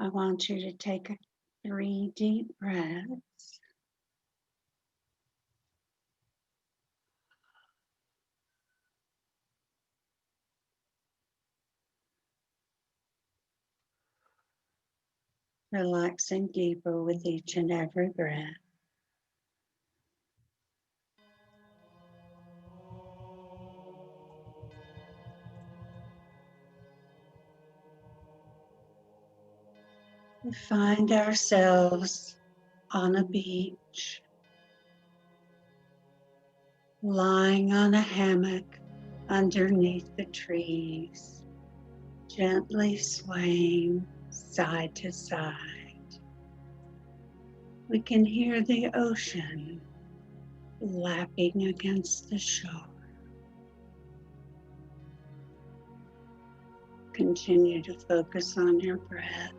I want you to take 3 deep breaths. Relaxing deeper with each and every breath. We find ourselves on a beach, lying on a hammock underneath the trees, gently swaying side to side. We can hear the ocean lapping against the shore. Continue to focus on your breath,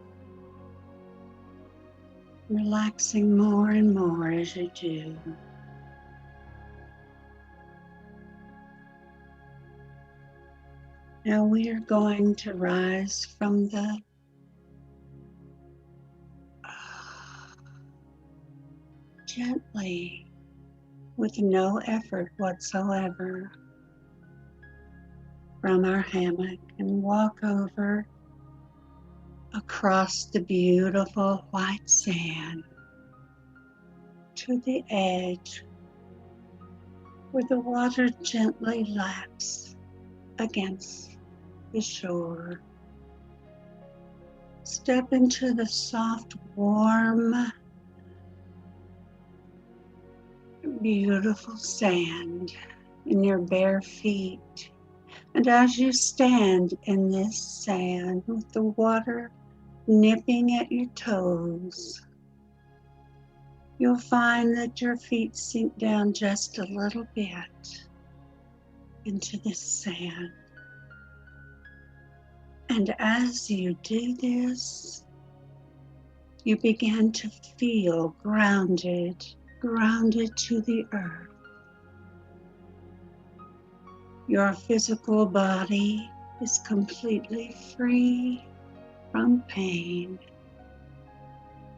relaxing more and more as you do. Now we are going to rise from the gently, with no effort whatsoever, from our hammock and walk over across the beautiful white sand to the edge where the water gently laps against the shore. Step into the soft, warm, beautiful sand in your bare feet. And as you stand in this sand with the water nipping at your toes, you'll find that your feet sink down just a little bit into the sand. And as you do this, you begin to feel grounded to the earth. Your physical body is completely free from pain,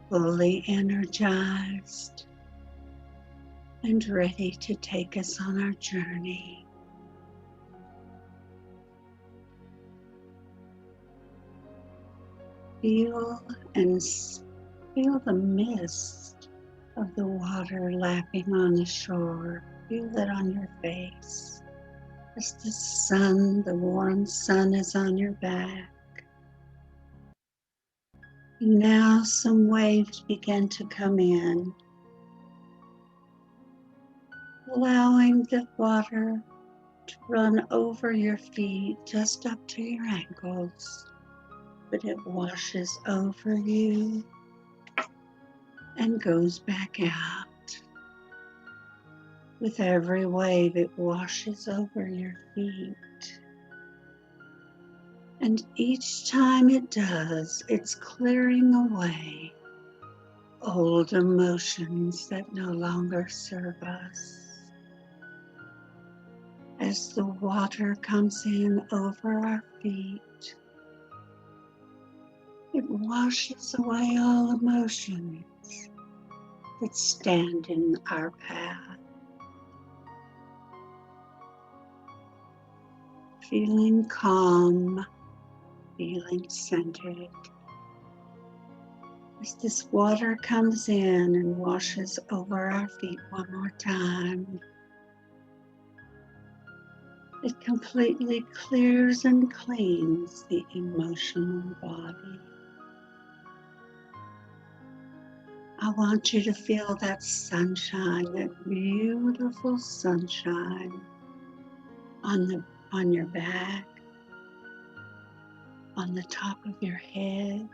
fully energized and ready to take us on our journey. Feel the mist of the water lapping on the shore. Feel it on your face as the warm sun is on your back. And now some waves begin to come in, allowing the water to run over your feet just up to your ankles. But it washes over you and goes back out. With every wave, it washes over your feet. And each time it does, it's clearing away old emotions that no longer serve us. As the water comes in over our feet, it washes away all emotions that stand in our path. Feeling calm, feeling centered. As this water comes in and washes over our feet one more time, it completely clears and cleans the emotional body. I want you to feel that sunshine, that beautiful sunshine on your back, on the top of your head.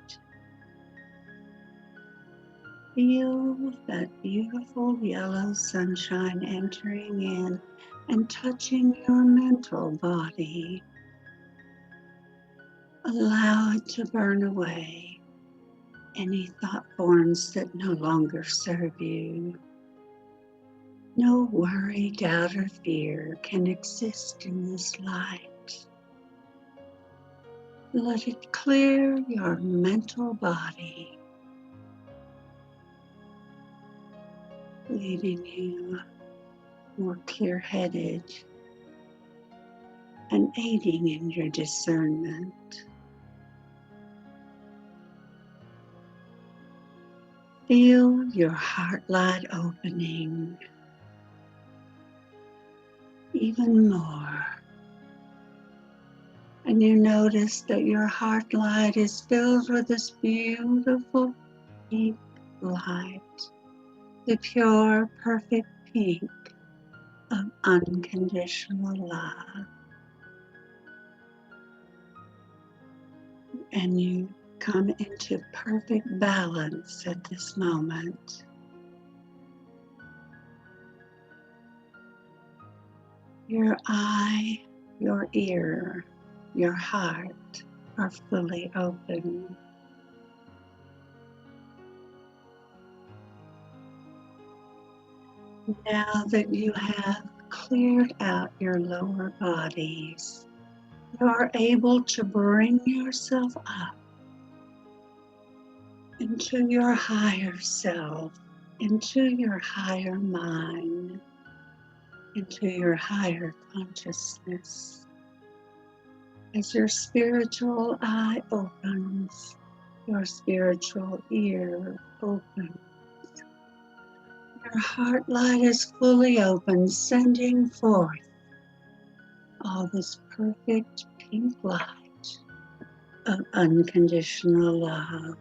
Feel that beautiful yellow sunshine entering in and touching your mental body. Allow it to burn away any thought forms that no longer serve you. No worry, doubt, or fear can exist in this light. Let it clear your mental body, leaving you more clear-headed and aiding in your discernment. Feel your heart light opening even more. And you notice that your heart light is filled with this beautiful pink light, the pure, perfect pink of unconditional love. And you come into perfect balance at this moment. Your eye, your ear, your heart are fully open. Now that you have cleared out your lower bodies, you are able to bring yourself up into your higher self, into your higher mind, into your higher consciousness. As your spiritual eye opens, your spiritual ear opens. Your heart light is fully open, sending forth all this perfect pink light of unconditional love.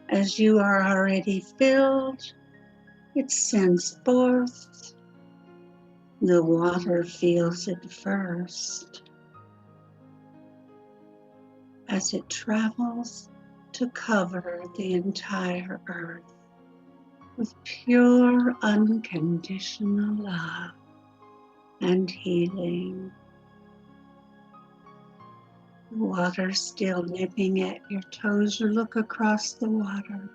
As you are already filled, it sends forth. The water feels it first as it travels to cover the entire earth with pure unconditional love and healing. The water still nipping at your toes. You look across the water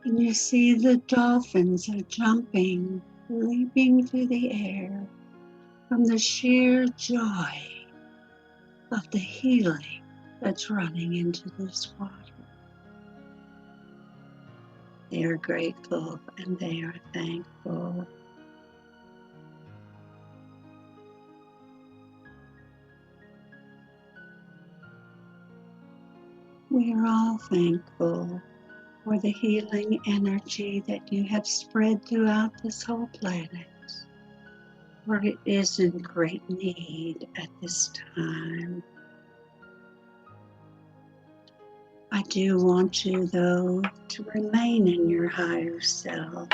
and you see the dolphins are jumping, leaping through the air from the sheer joy of the healing that's running into this water. They are grateful and they are thankful. We are all thankful for the healing energy that you have spread throughout this whole planet, for it is in great need at this time. I do want you, though, to remain in your higher self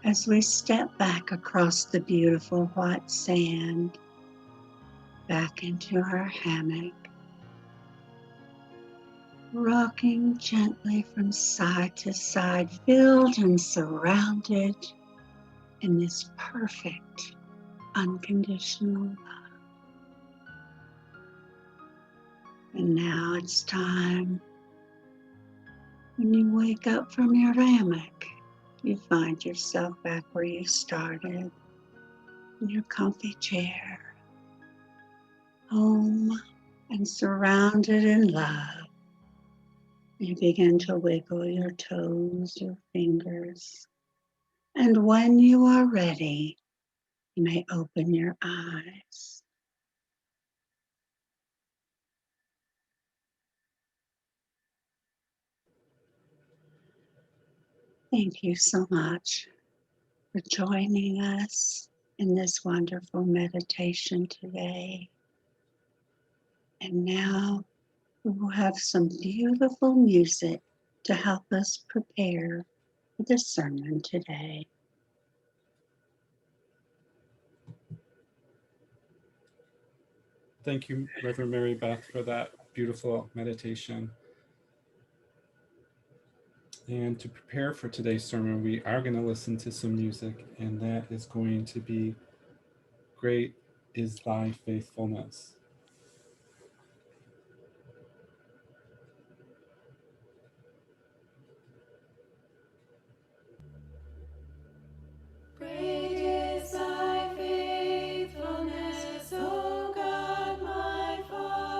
as we step back across the beautiful white sand, back into our hammock, rocking gently from side to side, filled and surrounded in this perfect unconditional love. And now it's time, when you wake up from your hammock, you find yourself back where you started, in your comfy chair, home and surrounded in love. You begin to wiggle your toes, your fingers, and when you are ready, you may open your eyes. Thank you so much for joining us in this wonderful meditation today. And now we will have some beautiful music to help us prepare for the sermon today. Thank you, Reverend Mary Beth, for that beautiful meditation. And to prepare for today's sermon, we are going to listen to some music, and that is going to be Great is Thy Faithfulness. Great is thy faithfulness, O God, my Father.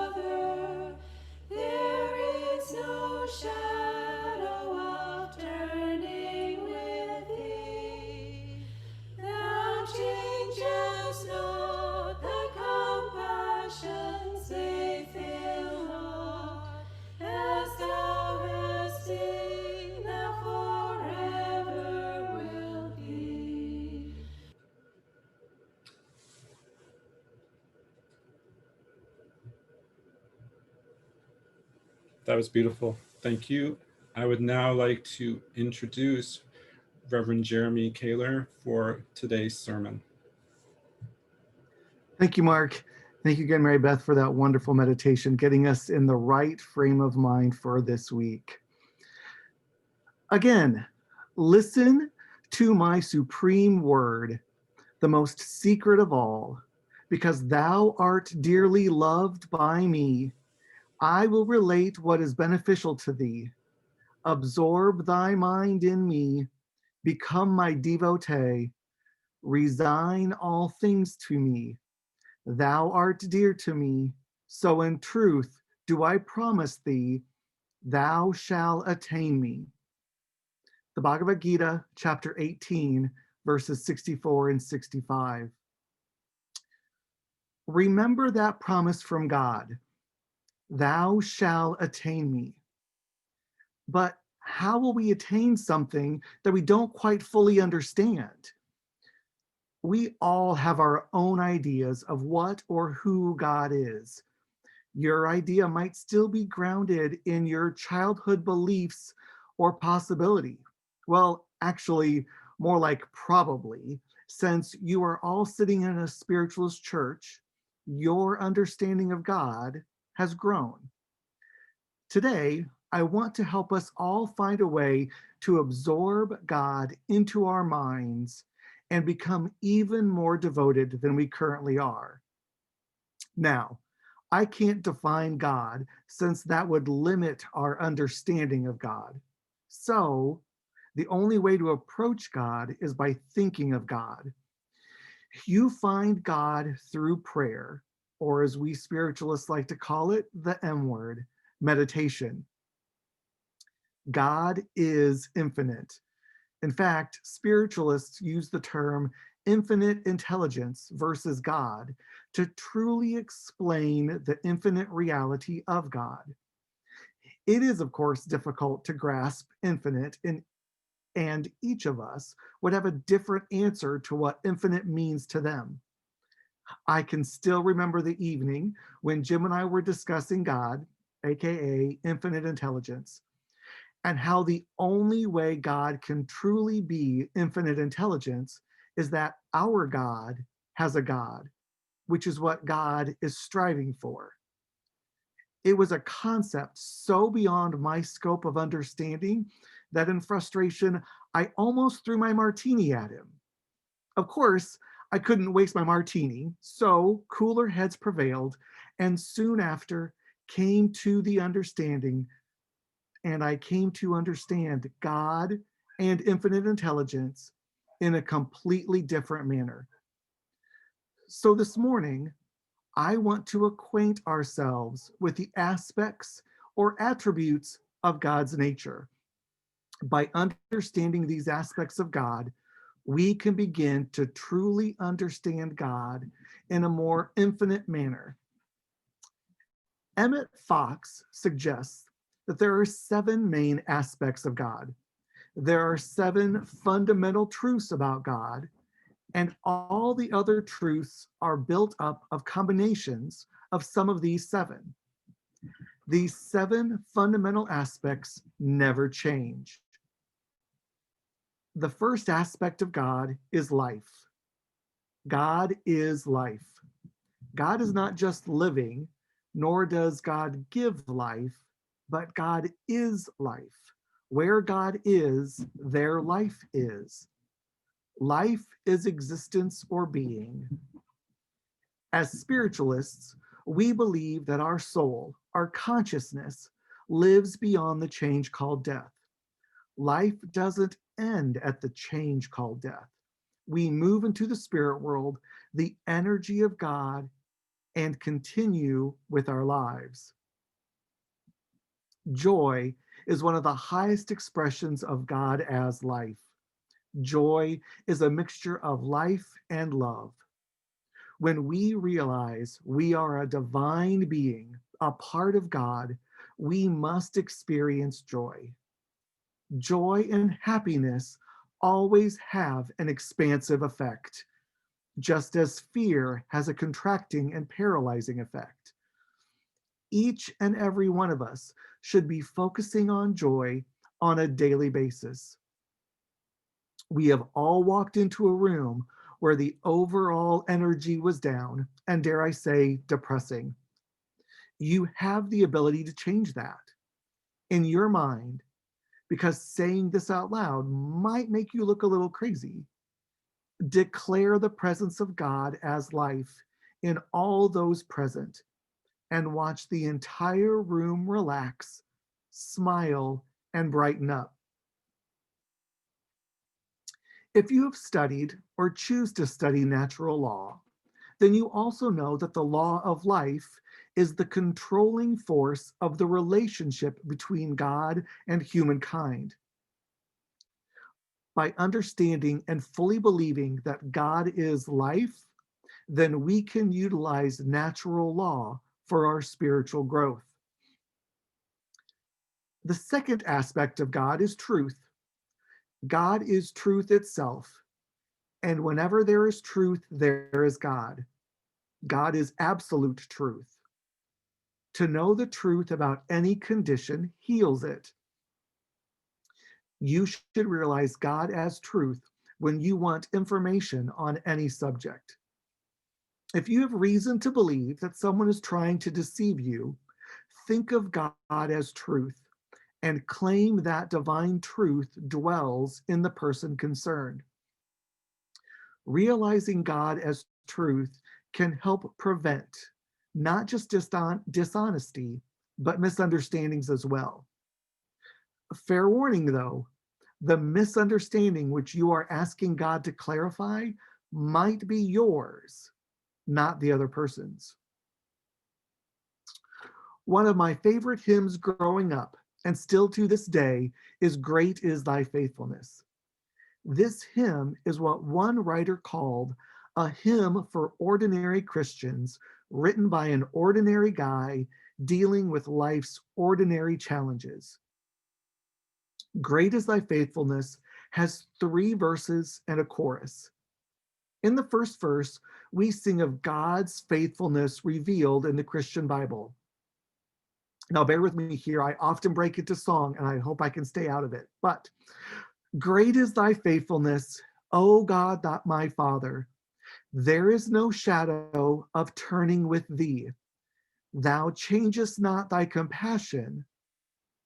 That was beautiful. Thank you. I would now like to introduce Reverend Jeremy Kaler for today's sermon. Thank you, Mark. Thank you again, Mary Beth, for that wonderful meditation, getting us in the right frame of mind for this week. Again, listen to my supreme word, the most secret of all, because thou art dearly loved by me. I will relate what is beneficial to thee. Absorb thy mind in me, become my devotee, resign all things to me. Thou art dear to me, so in truth do I promise thee, thou shalt attain me. The Bhagavad Gita, chapter 18, verses 64 and 65. Remember that promise from God, thou shalt attain me. But how will we attain something that we don't quite fully understand? We all have our own ideas of what or who God is. Your idea might still be grounded in your childhood beliefs or possibility. Well, actually, more like probably, since you are all sitting in a spiritualist church, your understanding of God has grown. Today, I want to help us all find a way to absorb God into our minds and become even more devoted than we currently are. Now, I can't define God since that would limit our understanding of God. So, the only way to approach God is by thinking of God. You find God through prayer, or as we spiritualists like to call it, the M word, meditation. God is infinite. In fact, spiritualists use the term infinite intelligence versus God to truly explain the infinite reality of God. It is, of course, difficult to grasp infinite, and each of us would have a different answer to what infinite means to them. I can still remember the evening when Jim and I were discussing God, aka infinite intelligence, and how the only way God can truly be infinite intelligence is that our God has a God, which is what God is striving for. It was a concept so beyond my scope of understanding that in frustration, I almost threw my martini at him. Of course, I couldn't waste my martini, so cooler heads prevailed, and soon after came to the understanding, and I came to understand God and infinite intelligence in a completely different manner. So this morning, I want to acquaint ourselves with the aspects or attributes of God's nature. By understanding these aspects of God, we can begin to truly understand God in a more infinite manner. Emmett Fox suggests that there are 7 main aspects of God. There are 7 fundamental truths about God, and all the other truths are built up of combinations of some of these 7. These 7 fundamental aspects never change. The first aspect of God is life. God is life. God is not just living, nor does God give life, but God is life. Where God is, there life is. Life is existence or being. As spiritualists, we believe that our soul, our consciousness, lives beyond the change called death. Life doesn't end at the change called death. We move into the spirit world, the energy of God, and continue with our lives. Joy is one of the highest expressions of God as life. Joy is a mixture of life and love. When we realize we are a divine being, a part of God, we must experience joy. Joy and happiness always have an expansive effect, just as fear has a contracting and paralyzing effect. Each and every one of us should be focusing on joy on a daily basis. We have all walked into a room where the overall energy was down and, dare I say, depressing. You have the ability to change that in your mind, because saying this out loud might make you look a little crazy. Declare the presence of God as life in all those present and watch the entire room relax, smile, and brighten up. If you have studied or choose to study natural law, then you also know that the law of life is the controlling force of the relationship between God and humankind. By understanding and fully believing that God is life, then we can utilize natural law for our spiritual growth. The second aspect of God is truth. God is truth itself, and whenever there is truth, there is God. God is absolute truth. To know the truth about any condition heals it. You should realize God as truth when you want information on any subject. If you have reason to believe that someone is trying to deceive you, think of God as truth and claim that divine truth dwells in the person concerned. Realizing God as truth can help prevent not just dishonesty, but misunderstandings as well. Fair warning though, the misunderstanding which you are asking God to clarify might be yours, not the other person's. One of my favorite hymns growing up, and still to this day, is Great is Thy Faithfulness. This hymn is what one writer called a hymn for ordinary Christians, written by an ordinary guy dealing with life's ordinary challenges. Great is Thy Faithfulness has 3 verses and a chorus. In the first verse, we sing of God's faithfulness revealed in the Christian Bible. Now, bear with me here. I often break into song, and I hope I can stay out of it. But great is Thy faithfulness, O God, that my Father. There is no shadow of turning with Thee. Thou changest not Thy compassion.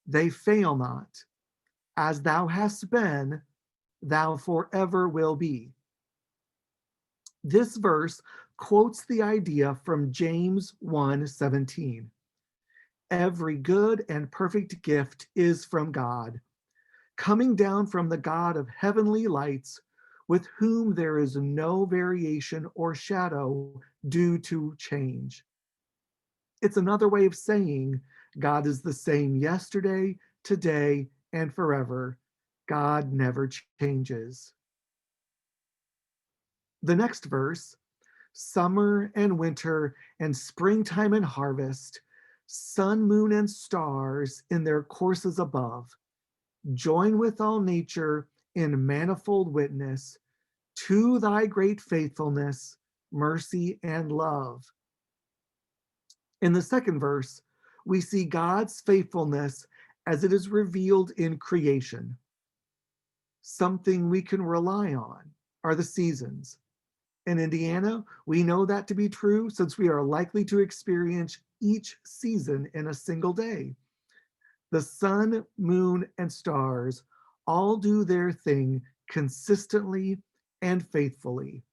They fail not. As Thou hast been, Thou forever will be. This verse quotes the idea from James 1:17. Every good and perfect gift is from God, coming down from the God of heavenly lights, with whom there is no variation or shadow due to change. It's another way of saying God is the same yesterday, today, and forever. God never changes. The next verse, summer and winter and springtime and harvest, sun, moon, and stars in their courses above, join with all nature in manifold witness to Thy great faithfulness, mercy, and love. In the second verse, we see God's faithfulness as it is revealed in creation. Something we can rely on are the seasons. In Indiana, we know that to be true since we are likely to experience each season in a single day. The sun, moon, and stars all do their thing consistently and faithfully.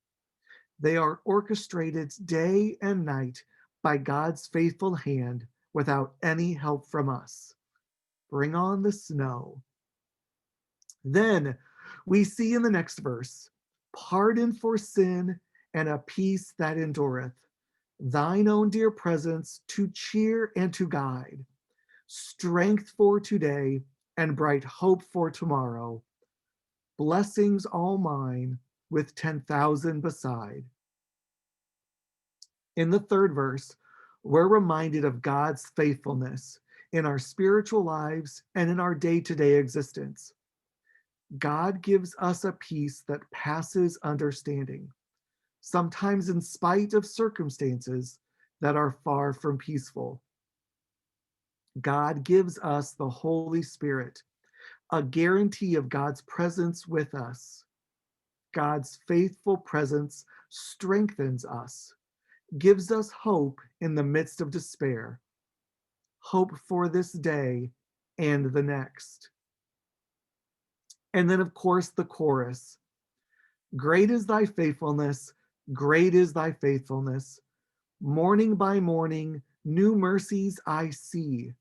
They are orchestrated day and night by God's faithful hand without any help from us. Bring on the snow. Then we see in the next verse, pardon for sin and a peace that endureth, Thine own dear presence to cheer and to guide, strength for today and bright hope for tomorrow, blessings all mine with 10,000 beside. In the third verse, we're reminded of God's faithfulness in our spiritual lives and in our day-to-day existence. God gives us a peace that passes understanding, sometimes in spite of circumstances that are far from peaceful. God gives us the Holy Spirit, a guarantee of God's presence with us. God's faithful presence strengthens us, gives us hope in the midst of despair, hope for this day and the next. And then, of course, the chorus. Great is thy faithfulness, great is thy faithfulness. Morning by morning, new mercies I see.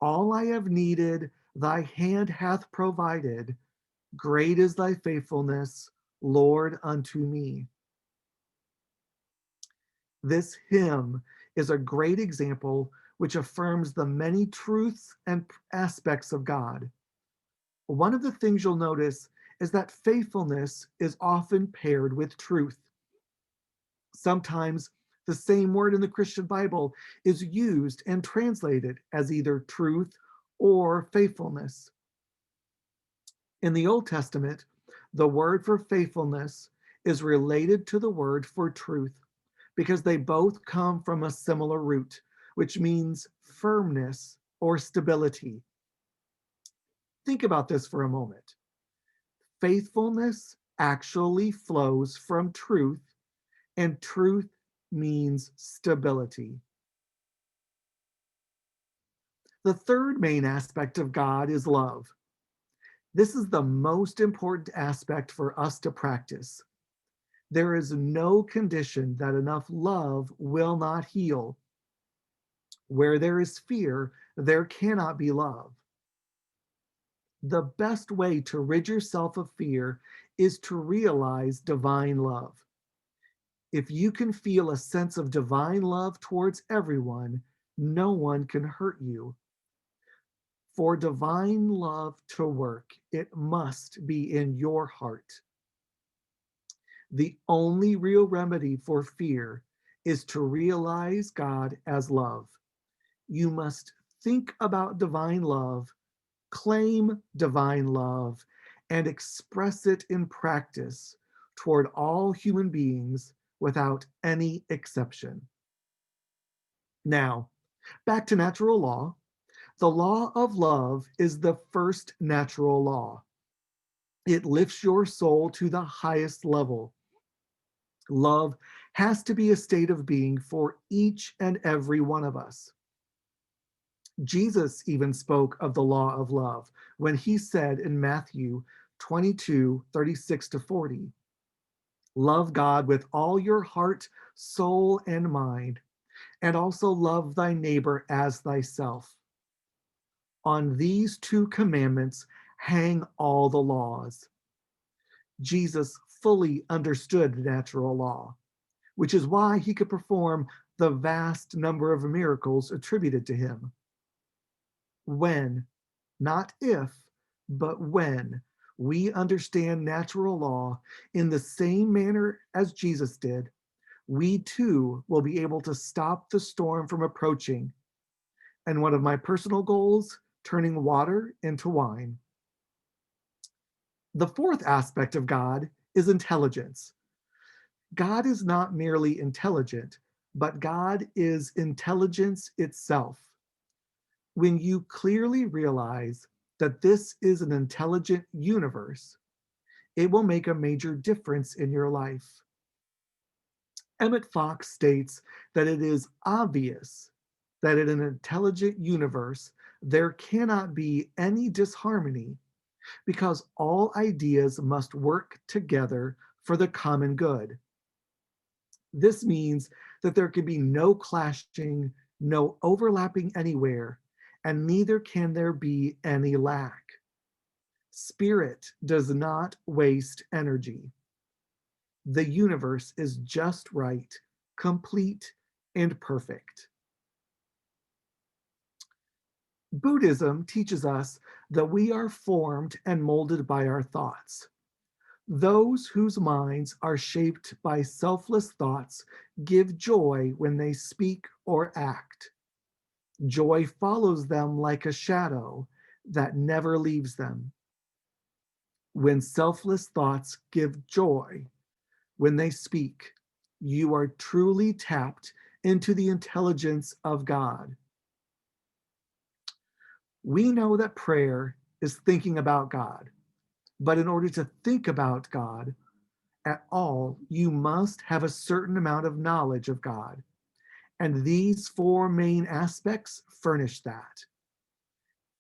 All I have needed, thy hand hath provided. Great is thy faithfulness, Lord, unto me. This hymn is a great example which affirms the many truths and aspects of God. One of the things you'll notice is that faithfulness is often paired with truth. Sometimes the same word in the Christian Bible is used and translated as either truth or faithfulness. In the Old Testament, the word for faithfulness is related to the word for truth because they both come from a similar root, which means firmness or stability. Think about this for a moment. Faithfulness actually flows from truth, and truth means stability. The third main aspect of God is love. This is the most important aspect for us to practice. There is no condition that enough love will not heal. Where there is fear, there cannot be love. The best way to rid yourself of fear is to realize divine love. If you can feel a sense of divine love towards everyone, no one can hurt you. For divine love to work, it must be in your heart. The only real remedy for fear is to realize God as love. You must think about divine love, claim divine love, and express it in practice toward all human beings without any exception. Now, back to natural law. The law of love is the first natural law. It lifts your soul to the highest level. Love has to be a state of being for each and every one of us. Jesus even spoke of the law of love when he said in Matthew 22:36-40, love God with all your heart, soul, and mind, and also love thy neighbor as thyself. On these two commandments hang all the laws. Jesus fully understood the natural law, which is why he could perform the vast number of miracles attributed to him. When, not if, but when we understand natural law in the same manner as Jesus did, we too will be able to stop the storm from approaching. And one of my personal goals, turning water into wine. The fourth aspect of God is intelligence. God is not merely intelligent, but God is intelligence itself. When you clearly realize that this is an intelligent universe, it will make a major difference in your life. Emmett Fox states that it is obvious that in an intelligent universe, there cannot be any disharmony because all ideas must work together for the common good. This means that there can be no clashing, no overlapping anywhere, and neither can there be any lack. Spirit does not waste energy. The universe is just right, complete, and perfect. Buddhism teaches us that we are formed and molded by our thoughts. Those whose minds are shaped by selfless thoughts give joy when they speak or act. Joy follows them like a shadow that never leaves them. When selfless thoughts give joy, when they speak, you are truly tapped into the intelligence of God. We know that prayer is thinking about God, but in order to think about God at all, you must have a certain amount of knowledge of God. And these four main aspects furnish that.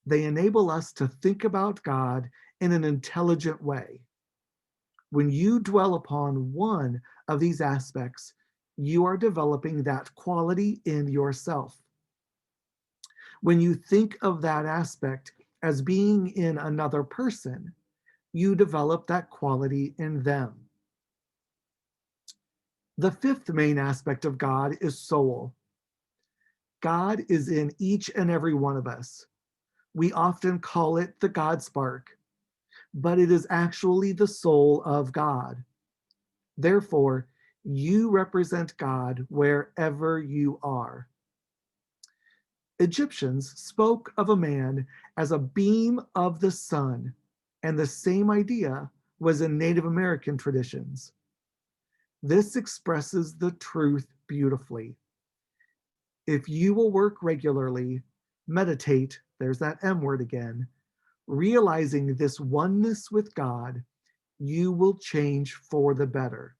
They enable us to think about God in an intelligent way. When you dwell upon one of these aspects, you are developing that quality in yourself. When you think of that aspect as being in another person, you develop that quality in them. The fifth main aspect of God is soul. God is in each and every one of us. We often call it the God spark, but it is actually the soul of God. Therefore, you represent God wherever you are. Egyptians spoke of a man as a beam of the sun, and the same idea was in Native American traditions. This expresses the truth beautifully. If you will work regularly, meditate, there's that M word again, realizing this oneness with God, you will change for the better.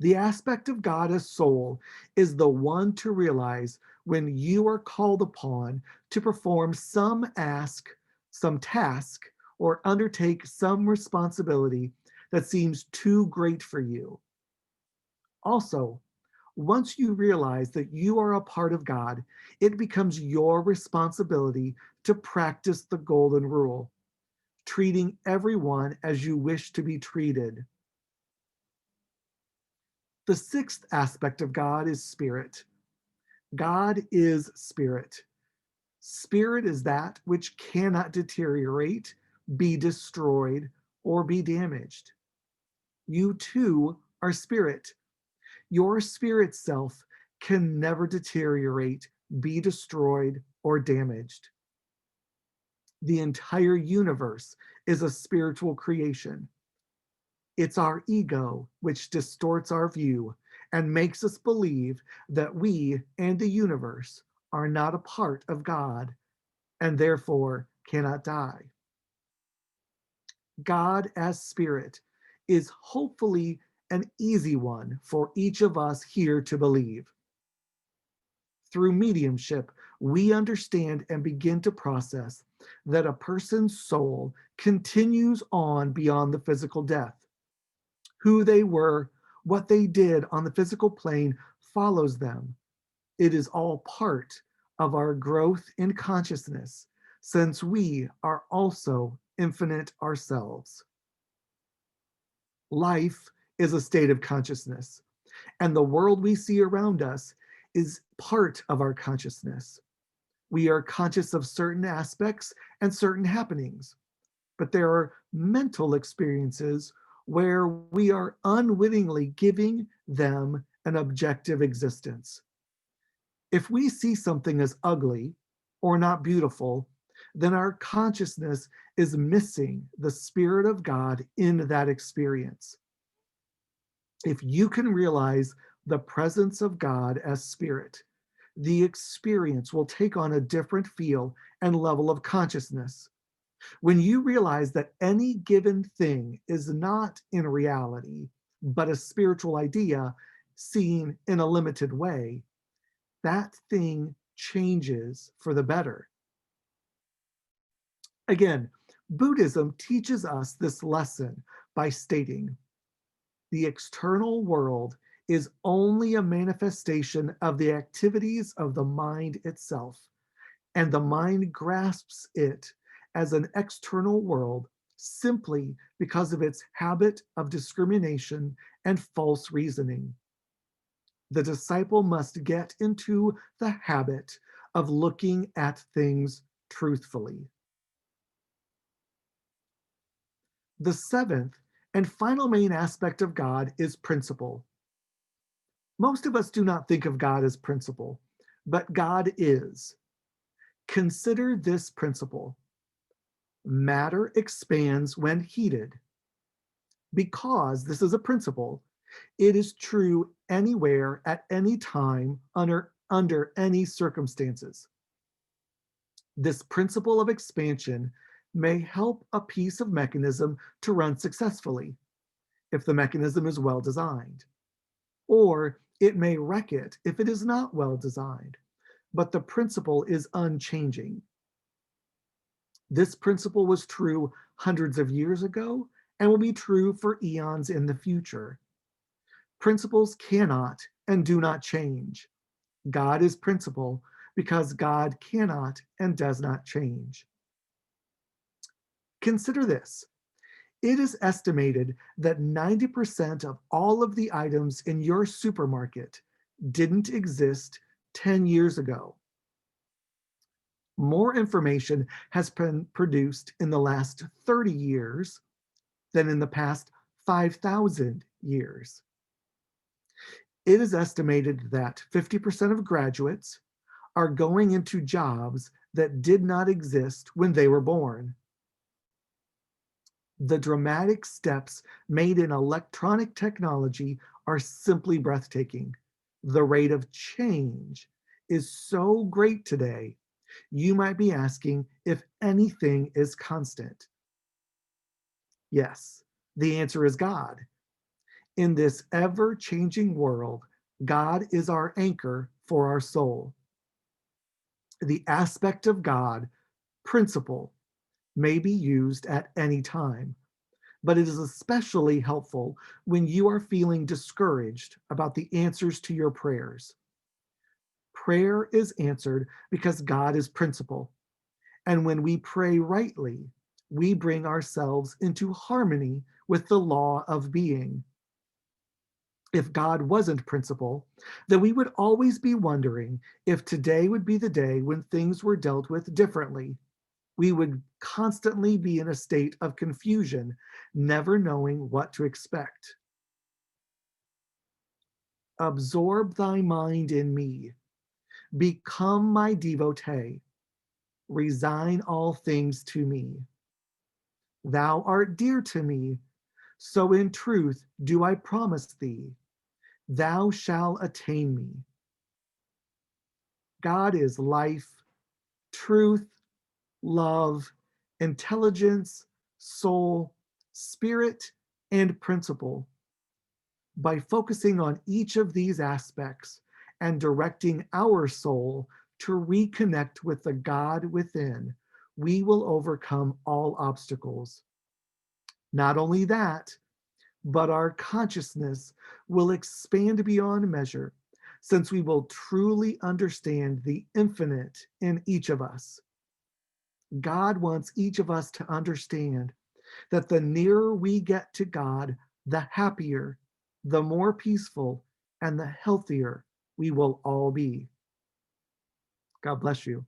The aspect of God as soul is the one to realize when you are called upon to perform some task, or undertake some responsibility that seems too great for you. Also, once you realize that you are a part of God, it becomes your responsibility to practice the golden rule, treating everyone as you wish to be treated. The sixth aspect of God is spirit. God is spirit. Spirit is that which cannot deteriorate, be destroyed, or be damaged. You too are spirit. Your spirit self can never deteriorate, be destroyed, or damaged. The entire universe is a spiritual creation. It's our ego which distorts our view and makes us believe that we and the universe are not a part of God and therefore cannot die. God as spirit is hopefully an easy one for each of us here to believe. Through mediumship, we understand and begin to process that a person's soul continues on beyond the physical death. Who they were, what they did on the physical plane follows them. It is all part of our growth in consciousness, since we are also infinite ourselves. Life is a state of consciousness, and the world we see around us is part of our consciousness. We are conscious of certain aspects and certain happenings, but there are mental experiences where we are unwittingly giving them an objective existence. If we see something as ugly or not beautiful, then our consciousness is missing the Spirit of God in that experience. If you can realize the presence of God as Spirit, the experience will take on a different feel and level of consciousness. When you realize that any given thing is not in reality, but a spiritual idea seen in a limited way, that thing changes for the better. Again, Buddhism teaches us this lesson by stating, the external world is only a manifestation of the activities of the mind itself, and the mind grasps it as an external world simply because of its habit of discrimination and false reasoning. The disciple must get into the habit of looking at things truthfully. The seventh and final main aspect of God is principle. Most of us do not think of God as principle, but God is. Consider this principle. Matter expands when heated. Because this is a principle, it is true anywhere at any time under any circumstances. This principle of expansion may help a piece of mechanism to run successfully if the mechanism is well designed, or it may wreck it if it is not well designed, but the principle is unchanging. This principle was true hundreds of years ago and will be true for eons in the future. Principles cannot and do not change. God is principle because God cannot and does not change. Consider this. It is estimated that 90% of all of the items in your supermarket didn't exist 10 years ago. More information has been produced in the last 30 years than in the past 5,000 years. It is estimated that 50% of graduates are going into jobs that did not exist when they were born. The dramatic steps made in electronic technology are simply breathtaking. The rate of change is so great today, you might be asking if anything is constant. Yes, the answer is God. In this ever-changing world, God is our anchor for our soul. The aspect of God, principle, may be used at any time, but it is especially helpful when you are feeling discouraged about the answers to your prayers. Prayer is answered because God is principle, and when we pray rightly, we bring ourselves into harmony with the law of being. If God wasn't principle, then we would always be wondering if today would be the day when things were dealt with differently. We would constantly be in a state of confusion, never knowing what to expect. Absorb thy mind in me. Become my devotee. Resign all things to me. Thou art dear to me, so in truth do I promise thee. Thou shalt attain me. God is life, truth, love, intelligence, soul, spirit, and principle. By focusing on each of these aspects and directing our soul to reconnect with the God within, we will overcome all obstacles. Not only that, but our consciousness will expand beyond measure, since we will truly understand the infinite in each of us. God wants each of us to understand that the nearer we get to God, the happier, the more peaceful, and the healthier we will all be. God bless you.